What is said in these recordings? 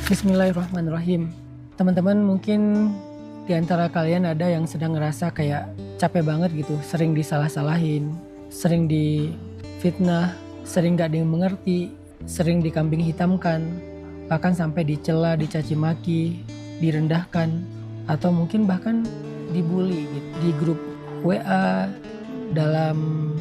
Bismillahirrahmanirrahim. Teman-teman, mungkin di antara kalian ada yang sedang ngerasa kayak capek banget gitu, sering disalah-salahin, sering difitnah, sering gak ada yang mengerti, sering dikambing hitamkan, bahkan sampai dicela, dicaci maki, direndahkan, atau mungkin bahkan dibully gitu, di grup WA, dalam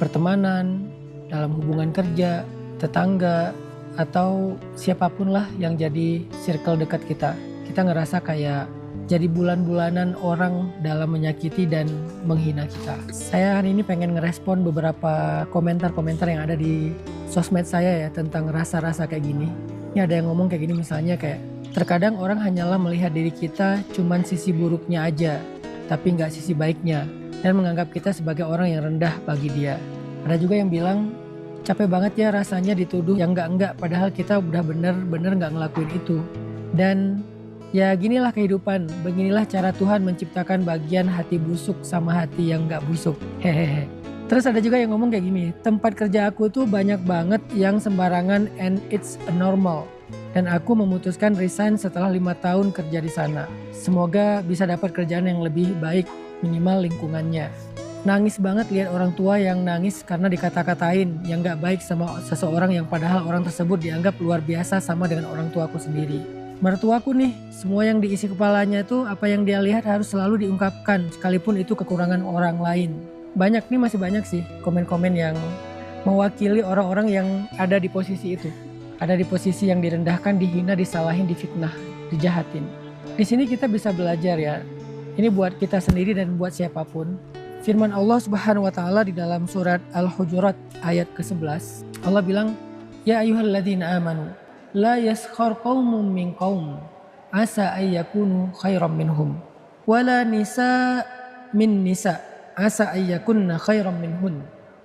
pertemanan, dalam hubungan kerja, tetangga, atau siapapun lah yang jadi circle dekat kita. Kita ngerasa kayak jadi bulan-bulanan orang dalam menyakiti dan menghina kita. Saya hari ini pengen ngerespon beberapa komentar-komentar yang ada di sosmed saya ya tentang rasa-rasa kayak gini. Ini ada yang ngomong kayak gini, misalnya kayak terkadang orang hanyalah melihat diri kita cuman sisi buruknya aja, tapi nggak sisi baiknya, dan menganggap kita sebagai orang yang rendah bagi dia. Ada juga yang bilang, capek banget ya rasanya dituduh yang enggak-enggak, padahal kita udah bener-bener gak ngelakuin itu. Dan ya ginilah kehidupan, beginilah cara Tuhan menciptakan bagian hati busuk sama hati yang gak busuk. Hehehe. Terus ada juga yang ngomong kayak gini, tempat kerja aku tuh banyak banget yang sembarangan and it's a normal. Dan aku memutuskan resign setelah 5 tahun kerja di sana. Semoga bisa dapat kerjaan yang lebih baik, minimal lingkungannya. Nangis banget lihat orang tua yang nangis karena dikata-katain yang gak baik sama seseorang yang padahal orang tersebut dianggap luar biasa sama dengan orang tuaku sendiri. Mertuaku nih, semua yang diisi kepalanya tuh apa yang dia lihat harus selalu diungkapkan sekalipun itu kekurangan orang lain. Banyak nih, masih banyak sih komen-komen yang mewakili orang-orang yang ada di posisi itu. Ada di posisi yang direndahkan, dihina, disalahin, difitnah, dijahatin. Di sini kita bisa belajar ya. Ini buat kita sendiri dan buat siapapun. Firman Allah Subhanahu wa taala di dalam surat Al-Hujurat ayat ke-11. Allah bilang, "Ya ayyuhalladzina amanu, la yaskhar qaumun min qaum, asa ayyakunu khairam minhum, wala nisa min nisa, asa ayyakunna khairam minhun,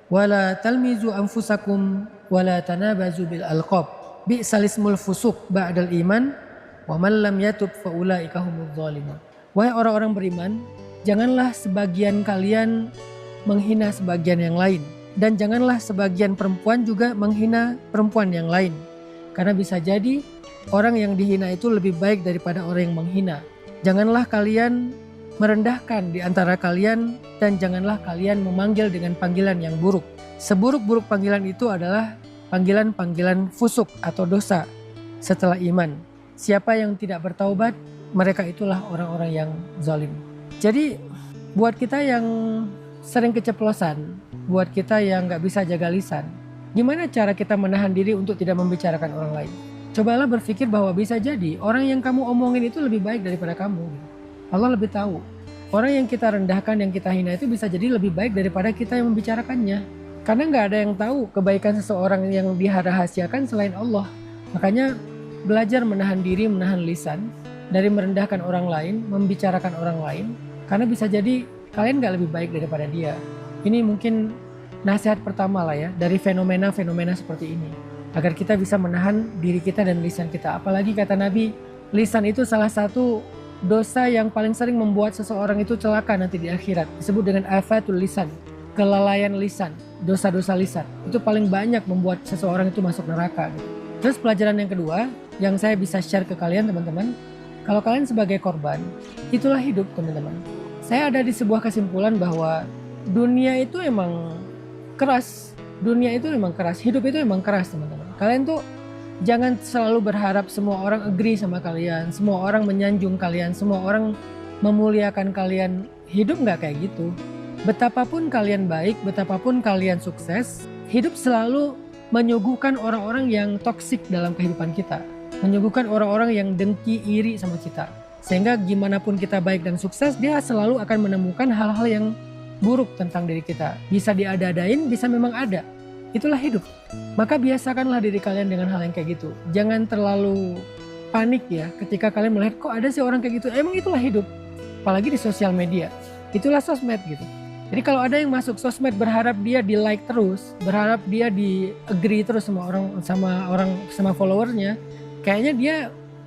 wala talmizu anfusakum, wala tanabazu bil alqab, bi'sal ismul fusuq ba'dal iman, wa man lam yatub fa ulaika humudz zalimun." Wahai orang-orang beriman, janganlah sebagian kalian menghina sebagian yang lain. Dan janganlah sebagian perempuan juga menghina perempuan yang lain. Karena bisa jadi orang yang dihina itu lebih baik daripada orang yang menghina. Janganlah kalian merendahkan di antara kalian, dan janganlah kalian memanggil dengan panggilan yang buruk. Seburuk-buruk panggilan itu adalah panggilan-panggilan fusuk atau dosa setelah iman. Siapa yang tidak bertaubat, mereka itulah orang-orang yang zalim. Jadi buat kita yang sering keceplosan, buat kita yang gak bisa jaga lisan, gimana cara kita menahan diri untuk tidak membicarakan orang lain? Cobalah berpikir bahwa bisa jadi orang yang kamu omongin itu lebih baik daripada kamu. Allah lebih tahu. Orang yang kita rendahkan, yang kita hina itu bisa jadi lebih baik daripada kita yang membicarakannya. Karena gak ada yang tahu kebaikan seseorang yang dirahasiakan selain Allah. Makanya belajar menahan diri, menahan lisan dari merendahkan orang lain, membicarakan orang lain. Karena bisa jadi kalian gak lebih baik daripada dia. Ini mungkin nasihat pertama lah ya dari fenomena-fenomena seperti ini. Agar kita bisa menahan diri kita dan lisan kita. Apalagi kata Nabi, lisan itu salah satu dosa yang paling sering membuat seseorang itu celaka nanti di akhirat. Disebut dengan afatul lisan, kelalaian lisan, dosa-dosa lisan. Itu paling banyak membuat seseorang itu masuk neraka. Terus pelajaran yang kedua yang saya bisa share ke kalian teman-teman. Kalau kalian sebagai korban, itulah hidup teman-teman. Saya ada di sebuah kesimpulan bahwa dunia itu emang keras. Dunia itu emang keras. Hidup itu emang keras teman-teman. Kalian tuh jangan selalu berharap semua orang agree sama kalian. Semua orang menyanjung kalian. Semua orang memuliakan kalian. Hidup gak kayak gitu. Betapapun kalian baik, betapapun kalian sukses, hidup selalu menyuguhkan orang-orang yang toksik dalam kehidupan kita. Menyuguhkan orang-orang yang dengki, iri sama kita. Sehingga gimana pun kita baik dan sukses, dia selalu akan menemukan hal-hal yang buruk tentang diri kita. Bisa diada-adain, bisa memang ada. Itulah hidup. Maka biasakanlah diri kalian dengan hal yang kayak gitu. Jangan terlalu panik ya ketika kalian melihat kok ada sih orang kayak gitu. Emang itulah hidup. Apalagi di sosial media. Itulah sosmed gitu. Jadi kalau ada yang masuk sosmed berharap dia di like terus, berharap dia di agree terus sama followernya, kayaknya dia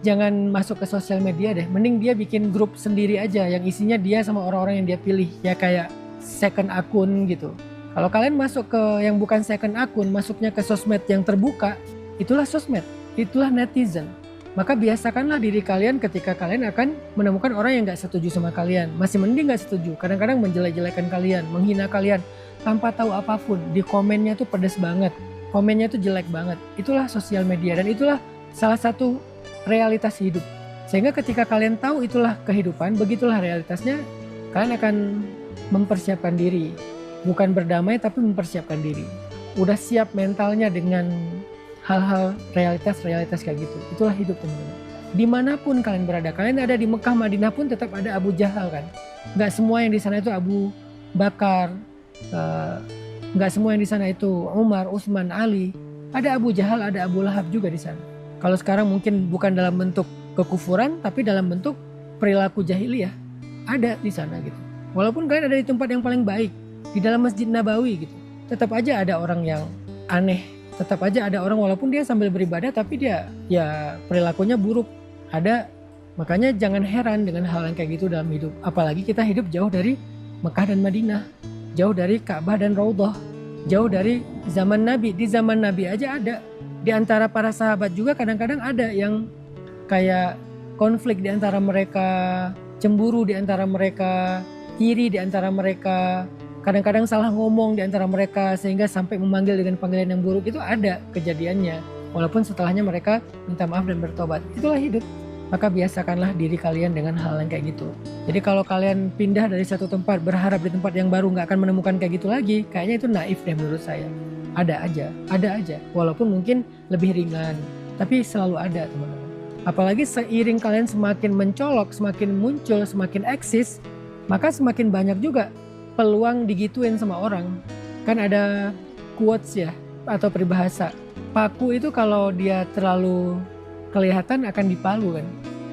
jangan masuk ke sosial media deh. Mending dia bikin grup sendiri aja yang isinya dia sama orang-orang yang dia pilih. Ya kayak second akun gitu. Kalau kalian masuk ke yang bukan second akun, masuknya ke sosmed yang terbuka, itulah sosmed, itulah netizen. Maka biasakanlah diri kalian ketika kalian akan menemukan orang yang gak setuju sama kalian. Masih mending gak setuju, kadang-kadang menjelek-jelekan kalian, menghina kalian tanpa tahu apapun. Di komennya tuh pedes banget, komennya tuh jelek banget. Itulah sosial media dan itulah salah satu realitas hidup. Sehingga ketika kalian tahu itulah kehidupan, begitulah realitasnya, kalian akan mempersiapkan diri. Bukan berdamai tapi mempersiapkan diri. Udah siap mentalnya dengan hal-hal realitas kayak gitu. Itulah hidup, teman-teman. Dimanapun kalian berada, kalian ada di Mekah, Madinah pun tetap ada Abu Jahal kan. Gak semua yang di sana itu Abu Bakar, gak semua yang di sana itu Umar, Utsman, Ali. Ada Abu Jahal, ada Abu Lahab juga di sana. Kalau sekarang mungkin bukan dalam bentuk kekufuran, tapi dalam bentuk perilaku jahiliyah. Ada di sana gitu. Walaupun kalian ada di tempat yang paling baik, di dalam Masjid Nabawi gitu, tetap aja ada orang yang aneh. Tetap aja ada orang walaupun dia sambil beribadah tapi dia ya perilakunya buruk. Ada, makanya jangan heran dengan hal yang kayak gitu dalam hidup. Apalagi kita hidup jauh dari Mekah dan Madinah, jauh dari Ka'bah dan Raudhah, jauh dari zaman Nabi. Di zaman Nabi aja ada. Di antara para sahabat juga kadang-kadang ada yang kayak konflik di antara mereka, cemburu di antara mereka, iri di antara mereka. Kadang-kadang salah ngomong di antara mereka sehingga sampai memanggil dengan panggilan yang buruk. Itu ada kejadiannya. Walaupun setelahnya mereka minta maaf dan bertobat. Itulah hidup. Maka biasakanlah diri kalian dengan hal yang kayak gitu. Jadi kalau kalian pindah dari satu tempat berharap di tempat yang baru gak akan menemukan kayak gitu lagi, kayaknya itu naif deh menurut saya. Ada aja. Walaupun mungkin lebih ringan. Tapi selalu ada, teman-teman. Apalagi seiring kalian semakin mencolok, semakin muncul, semakin eksis, maka semakin banyak juga peluang digituin sama orang. Kan ada quotes ya, atau peribahasa. Paku itu kalau dia terlalu kelihatan akan dipalu kan.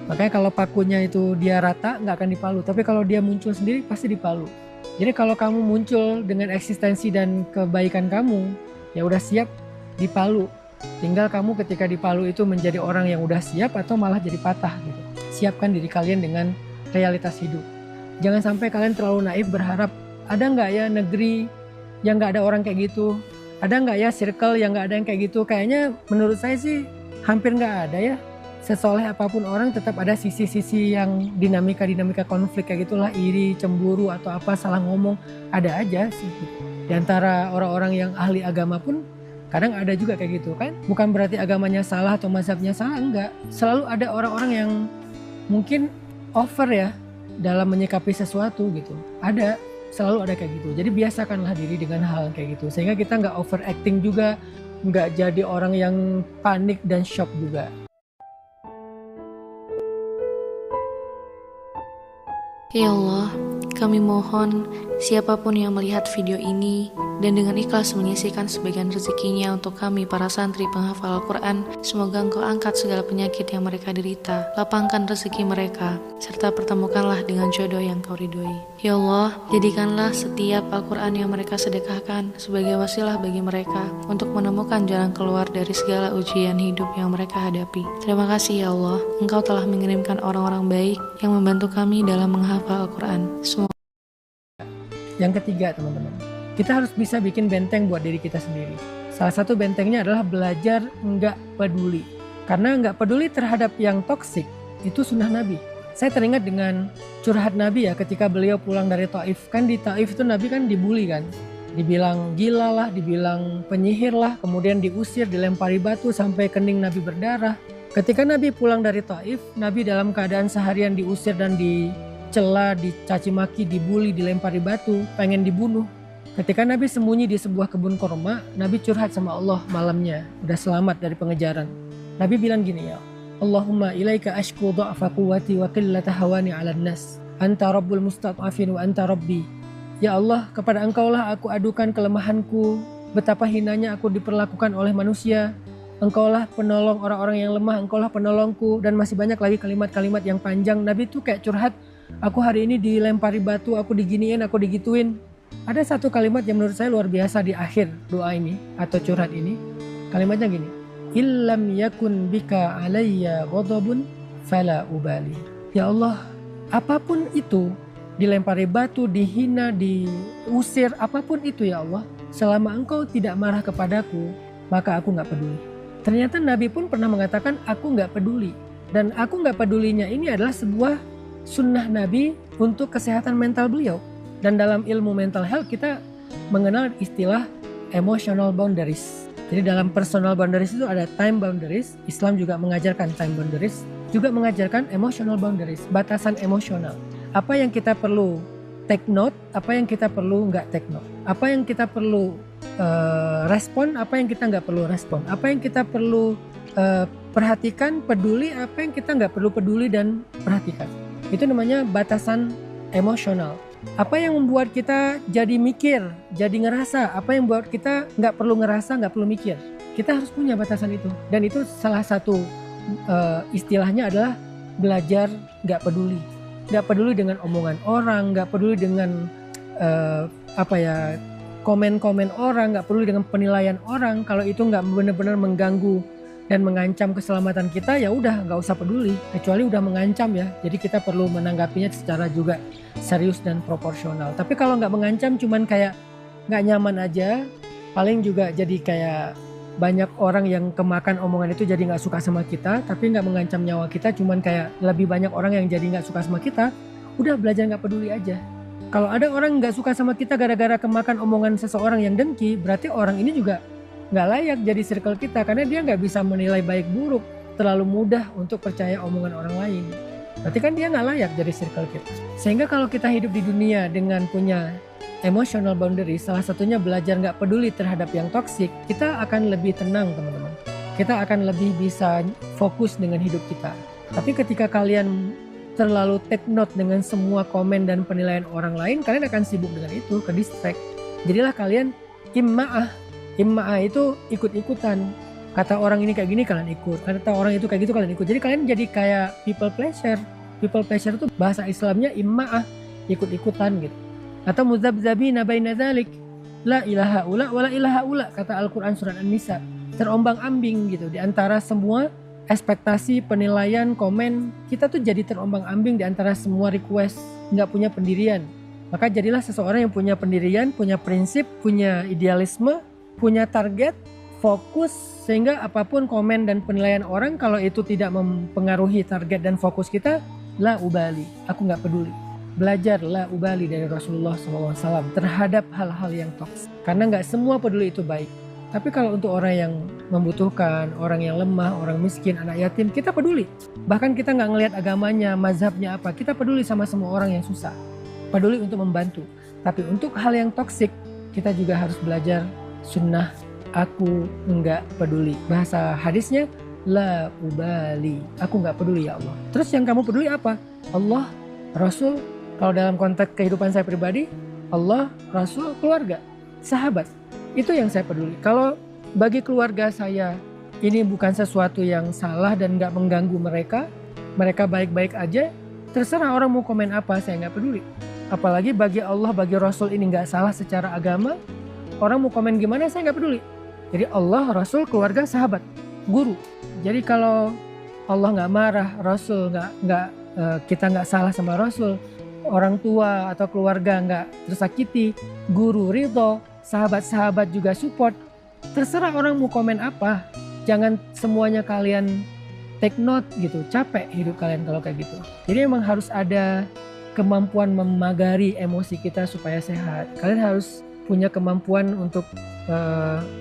Makanya kalau pakunya itu dia rata nggak akan dipalu. Tapi kalau dia muncul sendiri pasti dipalu. Jadi kalau kamu muncul dengan eksistensi dan kebaikan kamu, ya udah siap dipalu. Tinggal kamu ketika dipalu itu menjadi orang yang udah siap atau malah jadi patah gitu. Siapkan diri kalian dengan realitas hidup. Jangan sampai kalian terlalu naif berharap ada nggak ya negeri yang nggak ada orang kayak gitu? Ada nggak ya circle yang nggak ada yang kayak gitu? Kayaknya menurut saya sih hampir nggak ada ya. Sesoleh apapun orang tetap ada sisi-sisi yang dinamika konflik kayak gitulah, iri, cemburu atau apa, salah ngomong, ada aja sih. Di antara orang-orang yang ahli agama pun kadang ada juga kayak gitu kan. Bukan berarti agamanya salah atau mazhabnya salah, enggak. Selalu ada orang-orang yang mungkin over ya dalam menyikapi sesuatu gitu. Ada. Selalu ada kayak gitu. Jadi biasakanlah diri dengan hal kayak gitu. Sehingga kita nggak overacting juga. Nggak jadi orang yang panik dan shock juga. Ya Allah, kami mohon siapapun yang melihat video ini dan dengan ikhlas menyisihkan sebagian rezekinya untuk kami para santri penghafal Al-Quran, semoga Engkau angkat segala penyakit yang mereka derita, lapangkan rezeki mereka, serta pertemukanlah dengan jodoh yang Kau ridhoi. Ya Allah, jadikanlah setiap Al-Quran yang mereka sedekahkan sebagai wasilah bagi mereka untuk menemukan jalan keluar dari segala ujian hidup yang mereka hadapi. Terima kasih ya Allah, Engkau telah mengirimkan orang-orang baik yang membantu kami dalam menghafal Al-Quran. Yang ketiga, teman-teman, kita harus bisa bikin benteng buat diri kita sendiri. Salah satu bentengnya adalah belajar nggak peduli. Karena nggak peduli terhadap yang toksik, itu sunnah Nabi. Saya teringat dengan curhat Nabi ya ketika beliau pulang dari Taif. Kan di Taif itu Nabi kan dibully kan. Dibilang gila lah, dibilang penyihir lah, kemudian diusir, dilempari batu sampai kening Nabi berdarah. Ketika Nabi pulang dari Taif, Nabi dalam keadaan seharian diusir dan dicela, dicaci maki, dibully, dilempari batu, pengen dibunuh. Ketika Nabi sembunyi di sebuah kebun korma, Nabi curhat sama Allah malamnya, udah selamat dari pengejaran. Nabi bilang gini ya, Allahumma ilaika ashku dha'fa quwwati wa qillata hawani 'alan nas. Anta rabbul mustad'afin wa anta rabbi. Ya Allah, kepada Engkaulah aku adukan kelemahanku, betapa hinanya aku diperlakukan oleh manusia. Engkaulah penolong orang-orang yang lemah, Engkaulah penolongku, dan masih banyak lagi kalimat-kalimat yang panjang. Nabi tuh kayak curhat, aku hari ini dilempari batu, aku diginiin, aku digituin. Ada satu kalimat yang menurut saya luar biasa di akhir doa ini atau curhat ini. Kalimatnya gini, illam yakun bika alayya ghadabun fala ubali. Ya Allah, apapun itu, dilempari batu, dihina, diusir, apapun itu ya Allah, selama Engkau tidak marah kepadaku, maka aku gak peduli. Ternyata Nabi pun pernah mengatakan aku gak peduli. Dan aku nggak pedulinya ini adalah sebuah sunnah Nabi untuk kesehatan mental beliau. Dan dalam ilmu mental health kita mengenal istilah emotional boundaries. Jadi dalam personal boundaries itu ada time boundaries. Islam juga mengajarkan time boundaries, juga mengajarkan emotional boundaries, batasan emosional. Apa yang kita perlu take note, apa yang kita perlu nggak take note, apa yang kita perlu respon, apa yang kita nggak perlu respon, apa yang kita perlu perhatikan, peduli, apa yang kita nggak perlu peduli dan perhatikan. Itu namanya batasan emosional. Apa yang membuat kita jadi mikir, jadi ngerasa, apa yang membuat kita nggak perlu ngerasa, nggak perlu mikir. Kita harus punya batasan itu. Dan itu salah satu istilahnya adalah belajar nggak peduli. Nggak peduli dengan omongan orang, nggak peduli dengan komen-komen orang, nggak peduli dengan penilaian orang. Kalau itu nggak benar-benar mengganggu dan mengancam keselamatan kita, ya udah nggak usah peduli. Kecuali udah mengancam ya, jadi kita perlu menanggapinya secara juga serius dan proporsional. Tapi kalau nggak mengancam, cuman kayak nggak nyaman aja, paling juga jadi kayak banyak orang yang kemakan omongan itu jadi nggak suka sama kita, tapi nggak mengancam nyawa kita, cuman kayak lebih banyak orang yang jadi nggak suka sama kita. Udah belajar nggak peduli aja. Kalau ada orang nggak suka sama kita gara-gara kemakan omongan seseorang yang dengki, berarti orang ini juga nggak layak jadi circle kita, karena dia nggak bisa menilai baik buruk, terlalu mudah untuk percaya omongan orang lain. Berarti kan dia nggak layak jadi circle kita. Sehingga kalau kita hidup di dunia dengan punya emotional boundary, salah satunya belajar nggak peduli terhadap yang toksik, kita akan lebih tenang teman-teman. Kita akan lebih bisa fokus dengan hidup kita. Tapi ketika kalian terlalu take note dengan semua komen dan penilaian orang lain, kalian akan sibuk dengan itu, ke distract. Jadilah kalian imma'ah. Imma'ah itu ikut-ikutan. Kata orang ini kayak gini kalian ikut, kata orang itu kayak gitu kalian ikut. Jadi kalian jadi kayak people pleasure. People pleasure itu bahasa Islamnya imma'ah, ikut-ikutan gitu. Atau muzabzabina baina dzalik, la ilaha ula wa la ilaha ula, kata Al-Qur'an surat An-Nisa. Terombang-ambing gitu di antara semua ekspektasi, penilaian, komen. Kita tuh jadi terombang-ambing di antara semua request, nggak punya pendirian. Maka jadilah seseorang yang punya pendirian, punya prinsip, punya idealisme, punya target, fokus, sehingga apapun komen dan penilaian orang, kalau itu tidak mempengaruhi target dan fokus kita, la ubali, aku nggak peduli. Belajar la ubali dari Rasulullah SAW terhadap hal-hal yang toksik. Karena nggak semua peduli itu baik. Tapi kalau untuk orang yang membutuhkan, orang yang lemah, orang miskin, anak yatim, kita peduli. Bahkan kita nggak ngelihat agamanya, mazhabnya apa, kita peduli sama semua orang yang susah. Peduli untuk membantu. Tapi untuk hal yang toksik, kita juga harus belajar sunnah aku enggak peduli. Bahasa hadisnya la ubali, aku enggak peduli ya Allah. Terus yang kamu peduli apa? Allah, Rasul. Kalau dalam konteks kehidupan saya pribadi, Allah, Rasul, keluarga, sahabat. Itu yang saya peduli. Kalau bagi keluarga saya ini bukan sesuatu yang salah dan enggak mengganggu mereka, mereka baik-baik aja, terserah orang mau komen apa, saya enggak peduli. Apalagi bagi Allah, bagi Rasul ini enggak salah secara agama, orang mau komen gimana saya nggak peduli. Jadi Allah, Rasul, keluarga, sahabat, guru. Jadi kalau Allah nggak marah, Rasul kita nggak salah sama Rasul, orang tua atau keluarga nggak tersakiti, guru ridho, sahabat-sahabat juga support. Terserah orang mau komen apa. Jangan semuanya kalian take note gitu. Capek hidup kalian kalau kayak gitu. Jadi memang harus ada kemampuan memagari emosi kita supaya sehat. Kalian harus punya kemampuan untuk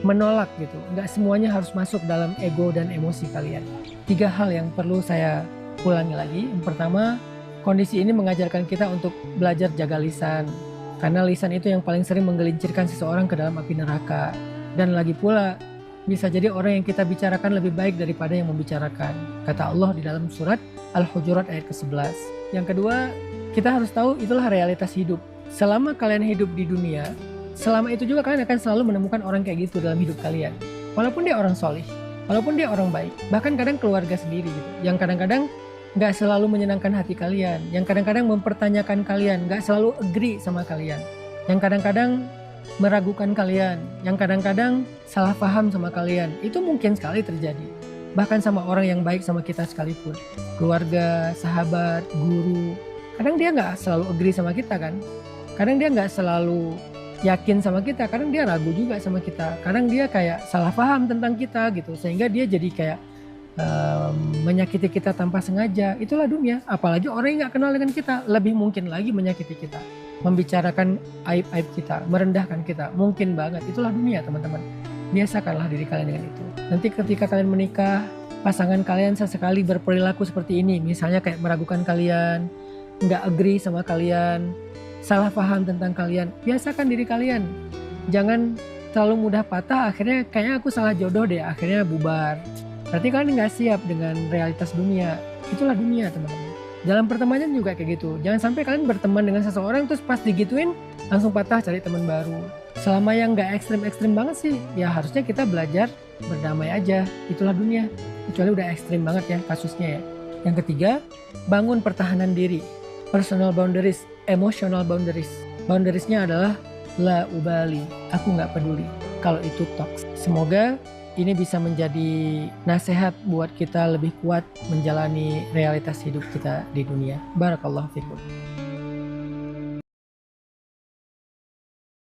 menolak gitu. Nggak semuanya harus masuk dalam ego dan emosi kalian. 3 hal yang perlu saya ulangi lagi. Yang pertama, kondisi ini mengajarkan kita untuk belajar jaga lisan. Karena lisan itu yang paling sering menggelincirkan seseorang ke dalam api neraka. Dan lagi pula, bisa jadi orang yang kita bicarakan lebih baik daripada yang membicarakan. Kata Allah di dalam surat Al-Hujurat ayat ke-11. Yang kedua, kita harus tahu itulah realitas hidup. Selama kalian hidup di dunia, selama itu juga kalian akan selalu menemukan orang kayak gitu dalam hidup kalian. Walaupun dia orang solih, walaupun dia orang baik, bahkan kadang keluarga sendiri gitu, yang kadang-kadang gak selalu menyenangkan hati kalian, yang kadang-kadang mempertanyakan kalian, gak selalu agree sama kalian, yang kadang-kadang meragukan kalian, yang kadang-kadang salah paham sama kalian. Itu mungkin sekali terjadi, bahkan sama orang yang baik sama kita sekalipun. Keluarga, sahabat, guru, kadang dia gak selalu agree sama kita kan, kadang dia gak selalu yakin sama kita, kadang dia ragu juga sama kita, kadang dia kayak salah paham tentang kita gitu, sehingga dia jadi kayak menyakiti kita tanpa sengaja, itulah dunia. Apalagi orang yang gak kenal dengan kita, lebih mungkin lagi menyakiti kita, membicarakan aib-aib kita, merendahkan kita, mungkin banget. Itulah dunia teman-teman. Biasakanlah diri kalian dengan itu. Nanti ketika kalian menikah, pasangan kalian sesekali berperilaku seperti ini, misalnya kayak meragukan kalian, gak agree sama kalian, salah paham tentang kalian, biasakan diri kalian. Jangan terlalu mudah patah, akhirnya kayaknya aku salah jodoh deh, akhirnya bubar. Berarti kalian nggak siap dengan realitas dunia. Itulah dunia teman-teman. Dalam pertemanan juga kayak gitu. Jangan sampai kalian berteman dengan seseorang terus pas digituin langsung patah cari teman baru. Selama yang nggak ekstrim-ekstrim banget sih, ya harusnya kita belajar berdamai aja. Itulah dunia. Kecuali udah ekstrim banget ya kasusnya ya. Yang ketiga, bangun pertahanan diri. Personal boundaries, emotional boundaries. Boundariesnya adalah la ubali, aku nggak peduli kalau itu toks. Semoga ini bisa menjadi nasihat buat kita lebih kuat menjalani realitas hidup kita di dunia. Barakallahu fikum.